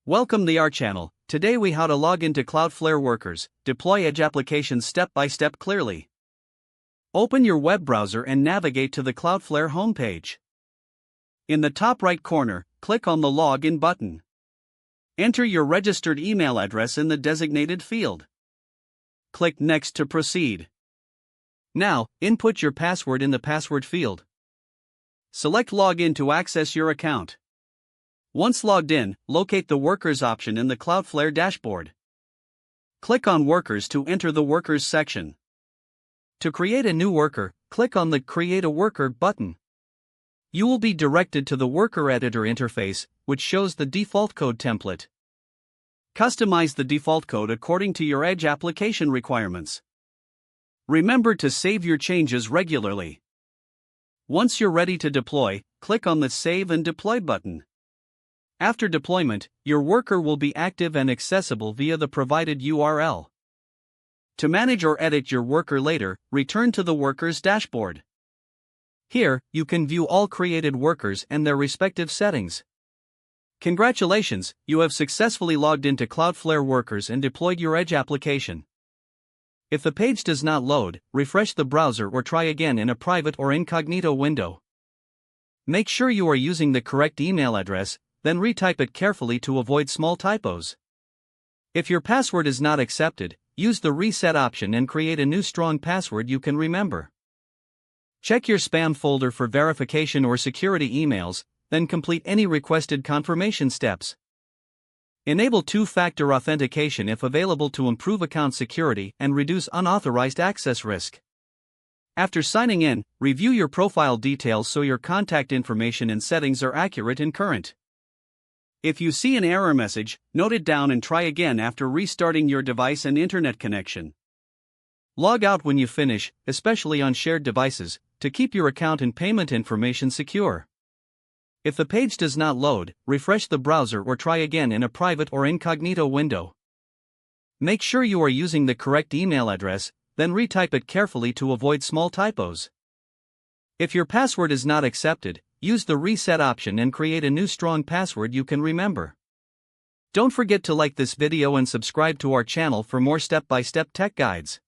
Welcome to our channel. Today we how to log into Cloudflare Workers, deploy Edge applications step by step clearly. Open your web browser and navigate to the Cloudflare homepage. In the top right corner, click on the Login button. Enter your registered email address in the designated field. Click Next to proceed. Now, input your password in the password field. Select Login to access your account. Once logged in, locate the Workers option in the Cloudflare dashboard. Click on Workers to enter the Workers section. To create a new worker, click on the Create a Worker button. You will be directed to the Worker Editor interface, which shows the default code template. Customize the default code according to your Edge application requirements. Remember to save your changes regularly. Once you're ready to deploy, click on the Save and Deploy button. After deployment, your worker will be active and accessible via the provided URL. To manage or edit your worker later, return to the Workers dashboard. Here, you can view all created workers and their respective settings. Congratulations, you have successfully logged into Cloudflare Workers and deployed your Edge application. If the page does not load, refresh the browser or try again in a private or incognito window. Make sure you are using the correct email address, then retype it carefully to avoid small typos. If your password is not accepted, use the Reset option and create a new strong password you can remember. Check your spam folder for verification or security emails, then complete any requested confirmation steps. Enable two-factor authentication if available to improve account security and reduce unauthorized access risk. After signing in, review your profile details so your contact information and settings are accurate and current. If you see an error message, note it down and try again after restarting your device and internet connection. Log out when you finish, especially on shared devices, to keep your account and payment information secure. If the page does not load, refresh the browser or try again in a private or incognito window. Make sure you are using the correct email address, then retype it carefully to avoid small typos. If your password is not accepted, use the Reset option and create a new strong password you can remember. Don't forget to like this video and subscribe to our channel for more step-by-step tech guides.